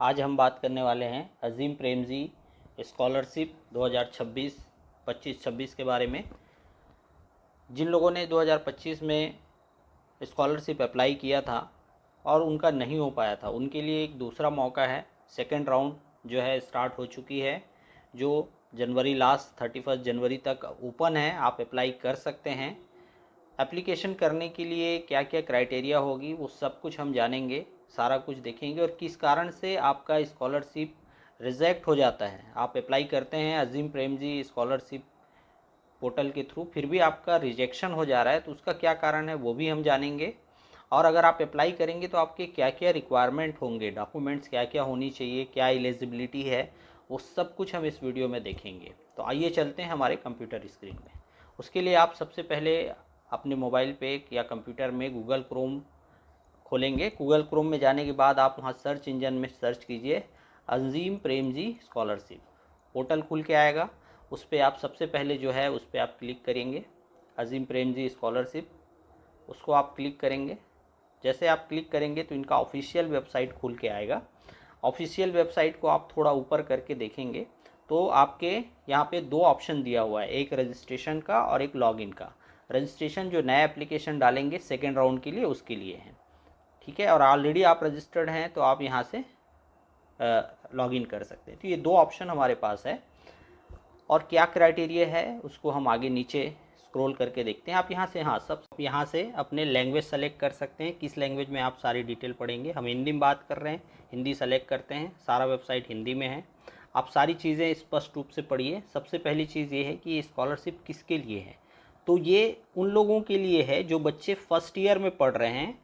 आज हम बात करने वाले हैं अजीम प्रेमजी स्कॉलरशिप 2026 25-26 के बारे में। जिन लोगों ने 2025 में स्कॉलरशिप अप्लाई किया था और उनका नहीं हो पाया था, उनके लिए एक दूसरा मौका है। सेकेंड राउंड जो है स्टार्ट हो चुकी है, जो जनवरी लास्ट 31 जनवरी तक ओपन है। आप अप्लाई कर सकते हैं। एप्लीकेशन करने के लिए क्या क्या क्राइटेरिया होगी वो सब कुछ हम जानेंगे, सारा कुछ देखेंगे और किस कारण से आपका स्कॉलरशिप रिजेक्ट हो जाता है। आप अप्लाई करते हैं अजीम प्रेमजी स्कॉलरशिप पोर्टल के थ्रू, फिर भी आपका रिजेक्शन हो जा रहा है, तो उसका क्या कारण है वो भी हम जानेंगे। और अगर आप अप्लाई करेंगे तो आपके क्या क्या रिक्वायरमेंट होंगे, डॉक्यूमेंट्स क्या क्या होनी चाहिए, क्या एलिजिबिलिटी है, वो सब कुछ हम इस वीडियो में देखेंगे। तो आइए चलते हैं हमारे कंप्यूटर स्क्रीन में। उसके लिए आप सबसे पहले अपने मोबाइल पे या कंप्यूटर में गूगल क्रोम खोलेंगे। गूगल क्रोम में जाने के बाद आप वहाँ सर्च इंजन में सर्च कीजिए अजीम प्रेमजी स्कॉलरशिप, पोर्टल खुल के आएगा। उस पर आप सबसे पहले जो है उस पर आप क्लिक करेंगे, अजीम प्रेमजी स्कॉलरशिप, उसको आप क्लिक करेंगे। जैसे आप क्लिक करेंगे तो इनका ऑफिशियल वेबसाइट खुल के आएगा। ऑफिशियल वेबसाइट को आप थोड़ा ऊपर करके देखेंगे तो आपके यहाँ पे दो ऑप्शन दिया हुआ है, एक रजिस्ट्रेशन का और एक लॉगिन का। रजिस्ट्रेशन जो नया एप्लीकेशन डालेंगे सेकेंड राउंड के लिए उसके लिए है, ठीक है। और ऑलरेडी आप रजिस्टर्ड हैं तो आप यहाँ से लॉगिन कर सकते हैं। तो ये दो ऑप्शन हमारे पास है। और क्या क्राइटेरिया है उसको हम आगे नीचे स्क्रॉल करके देखते हैं। आप यहाँ से यहाँ से अपने लैंग्वेज सेलेक्ट कर सकते हैं, किस लैंग्वेज में आप सारी डिटेल पढ़ेंगे। हम हिंदी में बात कर रहे हैं, हिंदी सेलेक्ट करते हैं। सारा वेबसाइट हिंदी में है, आप सारी चीज़ें स्पष्ट रूप से पढ़िए। सबसे पहली चीज़ ये है कि ये स्कॉलरशिप किसके लिए है। तो ये उन लोगों के लिए है जो बच्चे फर्स्ट ईयर में पढ़ रहे हैं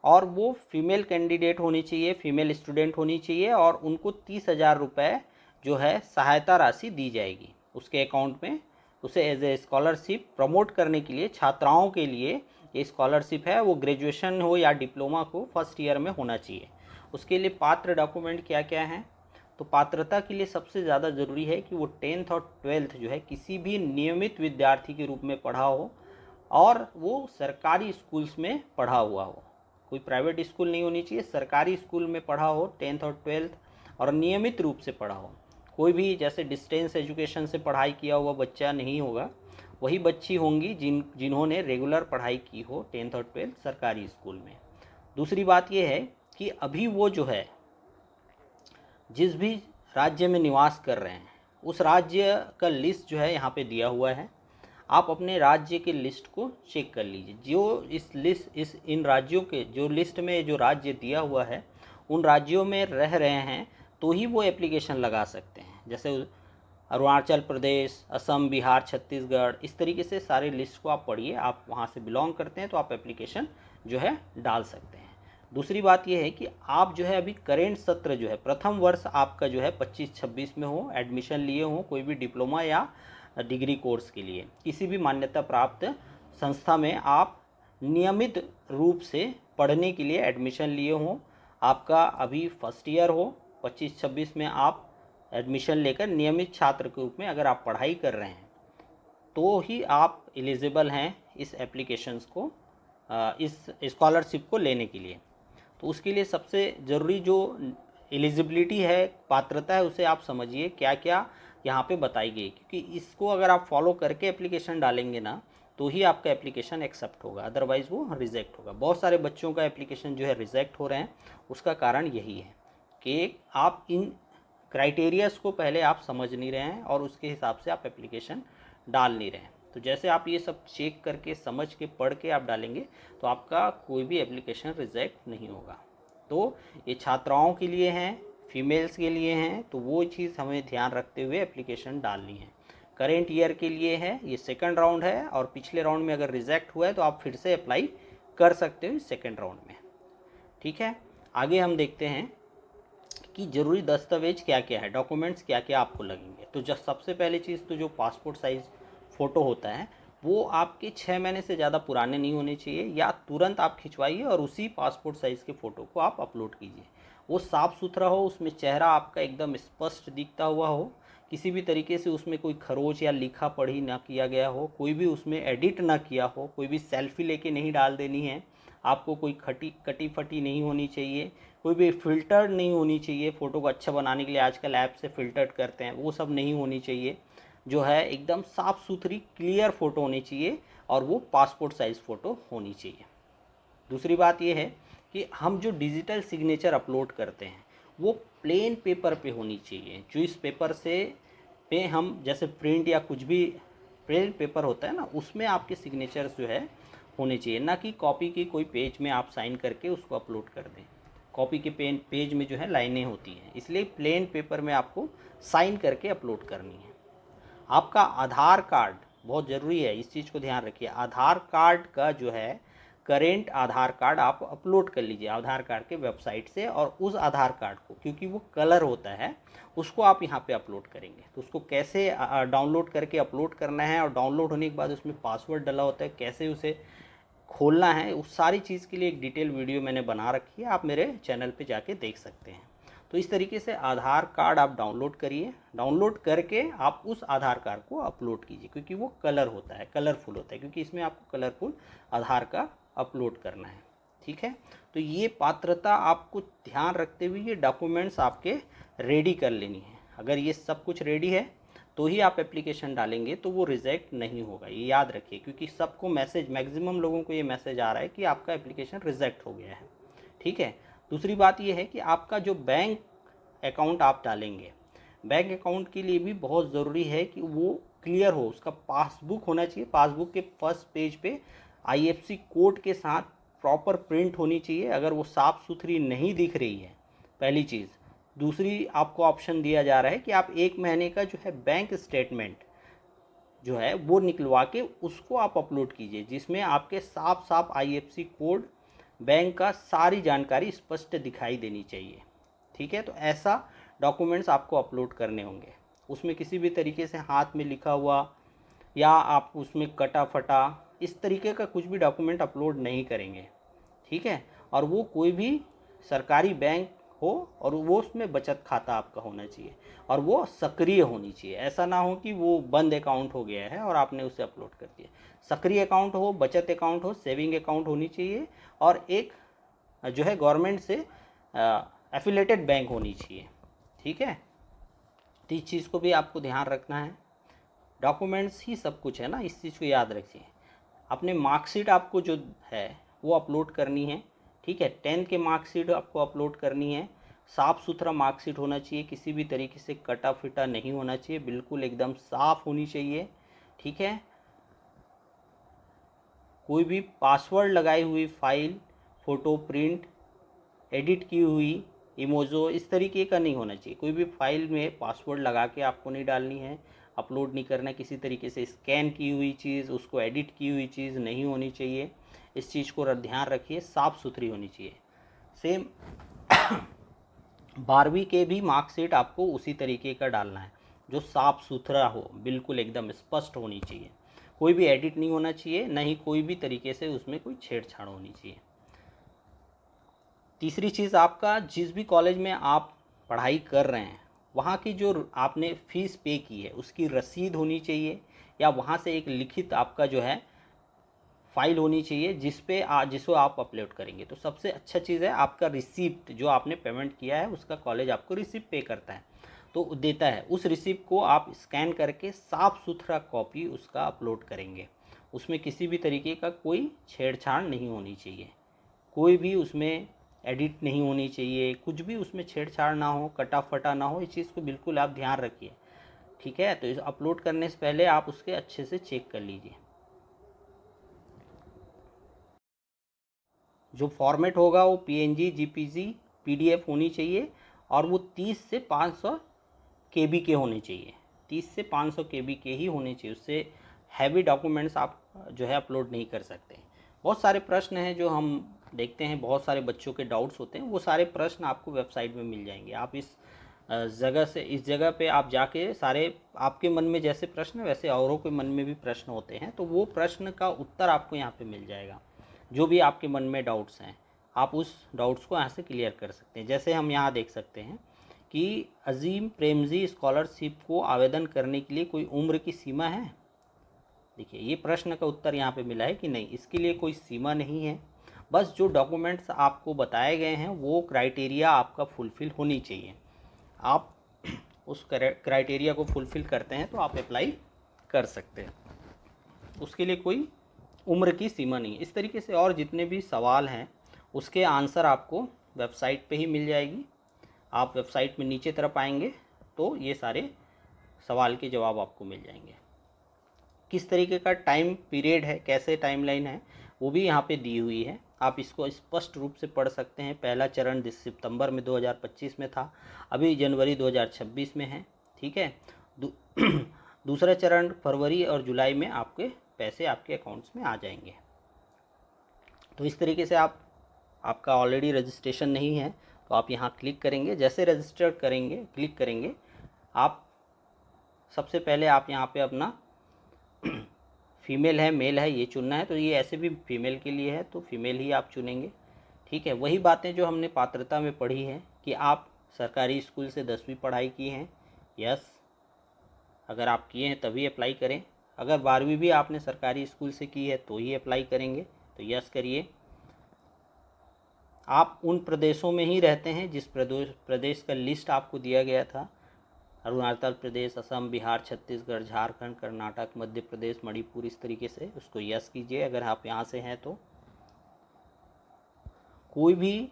और वो फीमेल कैंडिडेट होनी चाहिए, फीमेल स्टूडेंट होनी चाहिए, और उनको 30,000 रुपये जो है सहायता राशि दी जाएगी उसके अकाउंट में। उसे एज ए स्कॉलरशिप प्रमोट करने के लिए, छात्राओं के लिए ये स्कॉलरशिप है, वो ग्रेजुएशन हो या डिप्लोमा को फर्स्ट ईयर में होना चाहिए। उसके लिए पात्र डॉक्यूमेंट क्या क्या हैं, तो पात्रता के लिए सबसे ज़्यादा ज़रूरी है कि वो 10th और 12th जो है किसी भी नियमित विद्यार्थी के रूप में पढ़ा हो और वो सरकारी स्कूल्स में पढ़ा हुआ हो। कोई प्राइवेट स्कूल नहीं होनी चाहिए, सरकारी स्कूल में पढ़ा हो 10th और 12th और नियमित रूप से पढ़ा हो। कोई भी जैसे डिस्टेंस एजुकेशन से पढ़ाई किया हुआ बच्चा नहीं होगा, वही बच्ची होंगी जिन्होंने रेगुलर पढ़ाई की हो 10th और 12th सरकारी स्कूल में। दूसरी बात यह है कि अभी वो जो है जिस भी राज्य में निवास कर रहे हैं उस राज्य का लिस्ट जो है यहाँ पे दिया हुआ है। आप अपने राज्य के लिस्ट को चेक कर लीजिए। जो इन राज्यों के जो लिस्ट में जो राज्य दिया हुआ है उन राज्यों में रह रहे हैं तो ही वो एप्लीकेशन लगा सकते हैं। जैसे अरुणाचल प्रदेश, असम, बिहार, छत्तीसगढ़, इस तरीके से सारे लिस्ट को आप पढ़िए। आप वहाँ से बिलोंग करते हैं तो आप एप्लीकेशन जो है डाल सकते हैं। दूसरी बात यह है कि आप जो है अभी करेंट सत्र जो है प्रथम वर्ष आपका जो है 25-26 में हो, एडमिशन लिए हो कोई भी डिप्लोमा या डिग्री कोर्स के लिए किसी भी मान्यता प्राप्त संस्था में आप नियमित रूप से पढ़ने के लिए एडमिशन लिए हों, आपका अभी फर्स्ट ईयर हो, 25-26 में आप एडमिशन लेकर नियमित छात्र के रूप में अगर आप पढ़ाई कर रहे हैं तो ही आप एलिजिबल हैं इस एप्लीकेशंस को, इस स्कॉलरशिप को लेने के लिए। तो उसके लिए सबसे ज़रूरी जो एलिजिबिलिटी है, पात्रता है, उसे आप समझिए क्या क्या यहाँ पे बताई गई, क्योंकि इसको अगर आप फॉलो करके एप्लीकेशन डालेंगे ना तो ही आपका एप्लीकेशन एक्सेप्ट होगा, अदरवाइज़ वो रिजेक्ट होगा। बहुत सारे बच्चों का एप्लीकेशन जो है रिजेक्ट हो रहे हैं, उसका कारण यही है कि आप इन क्राइटेरियाज़ को पहले आप समझ नहीं रहे हैं और उसके हिसाब से आप एप्लीकेशन डाल नहीं रहे हैं। तो जैसे आप ये सब चेक करके समझ के पढ़ के आप डालेंगे तो आपका कोई भी एप्लीकेशन रिजेक्ट नहीं होगा। तो ये छात्राओं के लिए हैं, फीमेल्स के लिए हैं, तो वो चीज़ हमें ध्यान रखते हुए एप्लीकेशन डालनी है। करेंट ईयर के लिए है, ये सेकंड राउंड है और पिछले राउंड में अगर रिजेक्ट हुआ है तो आप फिर से अप्लाई कर सकते हो सेकंड राउंड में, ठीक है। आगे हम देखते हैं कि ज़रूरी दस्तावेज क्या क्या है, डॉक्यूमेंट्स क्या क्या आपको लगेंगे। तो जब सबसे पहली चीज़ तो जो पासपोर्ट साइज़ फ़ोटो होता है वो आपके 6 महीने से ज़्यादा पुराने नहीं होने चाहिए, या तुरंत आप खिंचवाइए और उसी पासपोर्ट साइज़ के फ़ोटो को आप अपलोड कीजिए। वो साफ़ सुथरा हो, उसमें चेहरा आपका एकदम स्पष्ट दिखता हुआ हो, किसी भी तरीके से उसमें कोई खरोच या लिखा पढ़ी ना किया गया हो, कोई भी उसमें एडिट ना किया हो, कोई भी सेल्फी लेके नहीं डाल देनी है आपको, कोई कटी फटी नहीं होनी चाहिए, कोई भी फ़िल्टर नहीं होनी चाहिए। फ़ोटो को अच्छा बनाने के लिए आजकल ऐप से फ़िल्टर करते हैं, वो सब नहीं होनी चाहिए। जो है एकदम साफ़ सुथरी क्लियर फ़ोटो होनी चाहिए और वो पासपोर्ट साइज़ फ़ोटो होनी चाहिए। दूसरी बात ये है कि हम जो डिजिटल सिग्नेचर अपलोड करते हैं वो प्लेन पेपर पे होनी चाहिए। जो इस पेपर से पे हम जैसे प्रिंट या कुछ भी प्लेन पेपर होता है ना, उसमें आपके सिग्नेचर्स जो है होने चाहिए, ना कि कॉपी की कोई पेज में आप साइन करके उसको अपलोड कर दें। कॉपी के पेज में जो है लाइनें होती हैं, इसलिए प्लेन पेपर में आपको साइन करके अपलोड करनी है। आपका आधार कार्ड बहुत ज़रूरी है, इस चीज़ को ध्यान रखिए। आधार कार्ड का जो है करेंट आधार कार्ड आप अपलोड कर लीजिए आधार कार्ड के वेबसाइट से, और उस आधार कार्ड को, क्योंकि वो कलर होता है, उसको आप यहाँ पे अपलोड करेंगे। तो उसको कैसे डाउनलोड करके अपलोड करना है, और डाउनलोड होने के बाद उसमें पासवर्ड डला होता है, कैसे उसे खोलना है, उस सारी चीज़ के लिए एक डिटेल वीडियो मैंने बना रखी है, आप मेरे चैनल पे जाके देख सकते हैं। तो इस तरीके से आधार कार्ड आप डाउनलोड करिए, डाउनलोड करके आप उस आधार कार्ड को अपलोड कीजिए, क्योंकि वो कलर होता है, कलरफुल होता है, क्योंकि इसमें आपको कलरफुल आधार का अपलोड करना है। ठीक है, तो ये पात्रता आपको ध्यान रखते हुए ये डॉक्यूमेंट्स आपके रेडी कर लेनी है। अगर ये सब कुछ रेडी है तो ही आप एप्लीकेशन डालेंगे, तो वो रिजेक्ट नहीं होगा, ये याद रखिए, क्योंकि सबको मैसेज, मैक्सिमम लोगों को ये मैसेज आ रहा है कि आपका एप्लीकेशन रिजेक्ट हो गया है। ठीक है, दूसरी बात ये है कि आपका जो बैंक अकाउंट आप डालेंगे, बैंक अकाउंट के लिए भी बहुत ज़रूरी है कि वो क्लियर हो, उसका पासबुक होना चाहिए। पासबुक के फर्स्ट पेज पे आईएफएससी कोड के साथ प्रॉपर प्रिंट होनी चाहिए। अगर वो साफ़ सुथरी नहीं दिख रही है, पहली चीज़। दूसरी, आपको ऑप्शन दिया जा रहा है कि आप 1 महीने का जो है बैंक स्टेटमेंट जो है वो निकलवा के उसको आप अपलोड कीजिए, जिसमें आपके साफ साफ आईएफएससी कोड, बैंक का सारी जानकारी स्पष्ट दिखाई देनी चाहिए। ठीक है, तो ऐसा डॉक्यूमेंट्स आपको अपलोड करने होंगे। उसमें किसी भी तरीके से हाथ में लिखा हुआ या आप उसमें कटा फटा इस तरीके का कुछ भी डॉक्यूमेंट अपलोड नहीं करेंगे। ठीक है, और वो कोई भी सरकारी बैंक हो, और वो उसमें बचत खाता आपका होना चाहिए, और वो सक्रिय होनी चाहिए। ऐसा ना हो कि वो बंद अकाउंट हो गया है और आपने उसे अपलोड कर दिया। सक्रिय अकाउंट हो, बचत अकाउंट हो, सेविंग अकाउंट होनी चाहिए, और एक जो है गवर्नमेंट से एफिलेटेड बैंक होनी चाहिए। ठीक है, तो इस चीज़ को भी आपको ध्यान रखना है। डॉक्यूमेंट्स ही सब कुछ है ना, इस चीज़ को याद रखिए। अपने मार्कशीट आपको जो है वो अपलोड करनी है। ठीक है, 10th के मार्कशीट आपको अपलोड करनी है। साफ़ सुथरा मार्कशीट होना चाहिए, किसी भी तरीके से कटा फिटा नहीं होना चाहिए, बिल्कुल एकदम साफ़ होनी चाहिए। ठीक है, कोई भी पासवर्ड लगाई हुई फाइल, फ़ोटो प्रिंट, एडिट की हुई इमोजो, इस तरीके का नहीं होना चाहिए। कोई भी फाइल में पासवर्ड लगा के आपको नहीं डालनी है, अपलोड नहीं करना है। किसी तरीके से स्कैन की हुई चीज़, उसको एडिट की हुई चीज़ नहीं होनी चाहिए। इस चीज़ को ध्यान रखिए, साफ़ सुथरी होनी चाहिए। सेम 12वीं के भी मार्कशीट आपको उसी तरीके का डालना है, जो साफ़ सुथरा हो, बिल्कुल एकदम स्पष्ट होनी चाहिए। कोई भी एडिट नहीं होना चाहिए, ना ही कोई भी तरीके से उसमें कोई छेड़छाड़ होनी चाहिए। तीसरी चीज़, आपका जिस भी कॉलेज में आप पढ़ाई कर रहे हैं, वहाँ की जो आपने फ़ीस पे की है उसकी रसीद होनी चाहिए, या वहाँ से एक लिखित आपका जो है फाइल होनी चाहिए जिसको आप अपलोड करेंगे। तो सबसे अच्छा चीज़ है आपका रिसिप्ट, जो आपने पेमेंट किया है उसका कॉलेज आपको रिसिप्ट पे करता है, तो देता है। उस रिसिप्ट को आप स्कैन करके साफ़ सुथरा कॉपी उसका अपलोड करेंगे। उसमें किसी भी तरीके का कोई छेड़छाड़ नहीं होनी चाहिए, कोई भी उसमें एडिट नहीं होनी चाहिए, कुछ भी उसमें छेड़छाड़ ना हो, कटा फटा ना हो। इस चीज़ को बिल्कुल आप ध्यान रखिए। ठीक है, तो इस अपलोड करने से पहले आप उसके अच्छे से चेक कर लीजिए। जो फॉर्मेट होगा वो पीएनजी, जीपीजी, पीडीएफ होनी चाहिए, और वो 30 से 500 केबी के होने चाहिए। 30 से 500 केबी के ही होने चाहिए, उससे हैवी डॉक्यूमेंट्स आप जो है अपलोड नहीं कर सकते। बहुत सारे प्रश्न हैं जो हम देखते हैं, बहुत सारे बच्चों के डाउट्स होते हैं, वो सारे प्रश्न आपको वेबसाइट में मिल जाएंगे। आप इस जगह पे आप जाके सारे, आपके मन में जैसे प्रश्न है वैसे औरों के मन में भी प्रश्न होते हैं, तो वो प्रश्न का उत्तर आपको यहाँ पे मिल जाएगा। जो भी आपके मन में डाउट्स हैं, आप उस डाउट्स को यहाँ से क्लियर कर सकते हैं। जैसे हम यहाँ देख सकते हैं कि अजीम प्रेमजी स्कॉलरशिप को आवेदन करने के लिए कोई उम्र की सीमा है। देखिए, ये प्रश्न का उत्तर यहाँ पे मिला है कि नहीं, इसके लिए कोई सीमा नहीं है। बस जो डॉक्यूमेंट्स आपको बताए गए हैं वो क्राइटेरिया आपका फुलफ़िल होनी चाहिए। आप उस क्राइटेरिया को फुलफ़िल करते हैं तो आप अप्लाई कर सकते हैं, उसके लिए कोई उम्र की सीमा नहीं। इस तरीके से और जितने भी सवाल हैं उसके आंसर आपको वेबसाइट पे ही मिल जाएगी। आप वेबसाइट में नीचे तरफ आएंगे तो ये सारे सवाल के जवाब आपको मिल जाएंगे। किस तरीके का टाइम पीरियड है, कैसे टाइमलाइन है, वो भी यहाँ पे दी हुई है। आप इसको स्पष्ट रूप से पढ़ सकते हैं। पहला चरण सितंबर में 2025 में था, अभी जनवरी 2026 में है। ठीक है। दूसरा चरण फरवरी और जुलाई में आपके पैसे आपके अकाउंट्स में आ जाएंगे। तो इस तरीके से आपका ऑलरेडी रजिस्ट्रेशन नहीं है तो आप यहाँ क्लिक करेंगे। जैसे रजिस्टर करेंगे, क्लिक करेंगे, आप सबसे पहले आप यहाँ पे अपना फीमेल है मेल है ये चुनना है। तो ये ऐसे भी फीमेल के लिए है तो फीमेल ही आप चुनेंगे। ठीक है। वही बातें जो हमने पात्रता में पढ़ी है कि आप सरकारी स्कूल से 10वीं पढ़ाई की हैं, यस, अगर आप किए हैं तभी अप्लाई करें। अगर 12वीं भी आपने सरकारी स्कूल से की है तो ही अप्लाई करेंगे, तो यस करिए। आप उन प्रदेशों में ही रहते हैं जिस प्रदेश का लिस्ट आपको दिया गया था, अरुणाचल प्रदेश, असम, बिहार, छत्तीसगढ़, झारखंड, कर्नाटक, मध्य प्रदेश, मणिपुर, इस तरीके से उसको यस कीजिए अगर आप यहाँ से हैं तो। कोई भी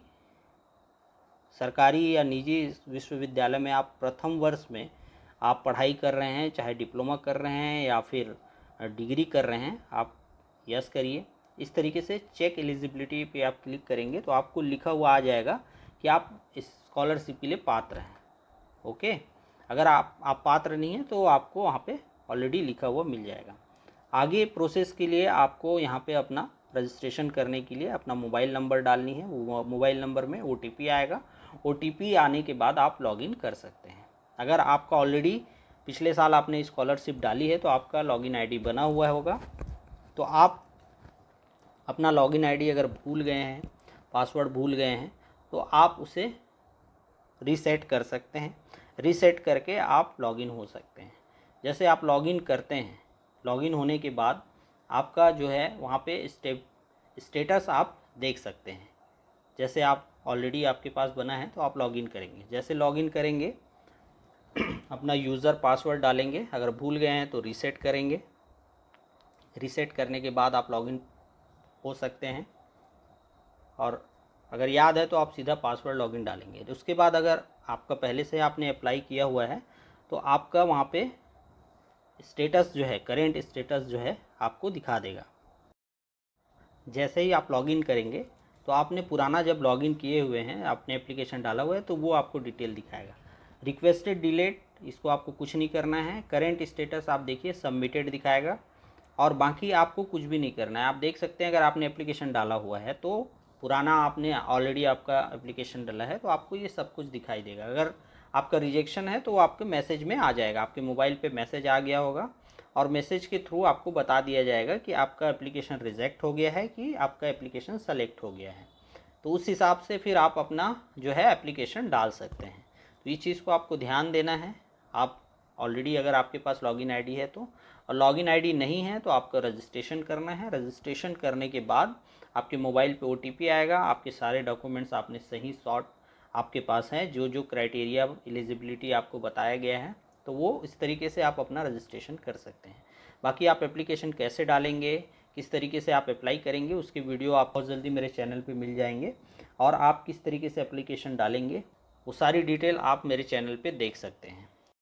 सरकारी या निजी विश्वविद्यालय में आप प्रथम वर्ष में आप पढ़ाई कर रहे हैं, चाहे डिप्लोमा कर रहे हैं या फिर डिग्री कर रहे हैं, आप यस करिए। इस तरीके से चेक एलिजिबिलिटी पे आप क्लिक करेंगे तो आपको लिखा हुआ आ जाएगा कि आप इस स्कॉलरशिप के लिए पात्र हैं। ओके। अगर आप पात्र नहीं हैं तो आपको वहाँ पे ऑलरेडी लिखा हुआ मिल जाएगा। आगे प्रोसेस के लिए आपको यहाँ पे अपना रजिस्ट्रेशन करने के लिए अपना मोबाइल नंबर डालनी है। वो मोबाइल नंबर में OTP आएगा। OTP आने के बाद आप लॉगिन कर सकते हैं। अगर आपका ऑलरेडी पिछले साल आपने स्कॉलरशिप डाली है तो आपका लॉगिन ID बना हुआ होगा। तो आप अपना लॉगिन ID अगर भूल गए हैं, पासवर्ड भूल गए हैं, तो आप उसे रीसेट कर सकते हैं। रीसेट करके आप लॉगिन हो सकते हैं। जैसे आप लॉगिन करते हैं, लॉगिन होने के बाद आपका जो है वहाँ पे स्टेटस आप देख सकते हैं। जैसे आप ऑलरेडी आपके पास बना है तो आप लॉगिन करेंगे। जैसे लॉगिन करेंगे अपना यूज़र पासवर्ड डालेंगे, अगर भूल गए हैं तो रीसेट करेंगे। रीसेट करने के बाद आप लॉगिन हो सकते हैं, और अगर याद है तो आप सीधा पासवर्ड लॉगिन डालेंगे। तो उसके बाद अगर आपका पहले से आपने अप्लाई किया हुआ है तो आपका वहाँ पे स्टेटस जो है, करेंट स्टेटस जो है आपको दिखा देगा। जैसे ही आप लॉगिन करेंगे तो आपने पुराना जब लॉगिन किए हुए हैं, आपने एप्लीकेशन डाला हुआ है, तो वो आपको डिटेल दिखाएगा। रिक्वेस्टेड डिलीट, इसको आपको कुछ नहीं करना है। करेंट स्टेटस आप देखिए सबमिटेड दिखाएगा, और बाकी आपको कुछ भी नहीं करना है। आप देख सकते हैं अगर आपने एप्लीकेशन डाला हुआ है तो पुराना आपने ऑलरेडी आपका एप्लीकेशन डाला है तो आपको ये सब कुछ दिखाई देगा। अगर आपका रिजेक्शन है तो वो आपके मैसेज में आ जाएगा, आपके मोबाइल पे मैसेज आ गया होगा, और मैसेज के थ्रू आपको बता दिया जाएगा कि आपका एप्लीकेशन रिजेक्ट हो गया है कि आपका एप्लीकेशन सेलेक्ट हो गया है। तो उस हिसाब से फिर आप अपना जो है एप्लीकेशन डाल सकते हैं। तो इस चीज़ को आपको ध्यान देना है। आप ऑलरेडी अगर आपके पास लॉगिन आईडी है तो, और लॉगिन आईडी नहीं है तो आपका रजिस्ट्रेशन करना है। रजिस्ट्रेशन करने के बाद आपके मोबाइल पे OTP आएगा। आपके सारे डॉक्यूमेंट्स आपने सही शॉर्ट आपके पास हैं, जो जो क्राइटेरिया एलिजिबिलिटी आपको बताया गया है, तो वो इस तरीके से आप अपना रजिस्ट्रेशन कर सकते हैं। बाकी आप एप्लीकेशन कैसे डालेंगे, किस तरीके से आप अप्लाई करेंगे, उसके वीडियो आप बहुत जल्दी मेरे चैनल पे मिल जाएंगे, और आप किस तरीके से एप्लीकेशन डालेंगे वो सारी डिटेल आप मेरे चैनल पे देख सकते हैं।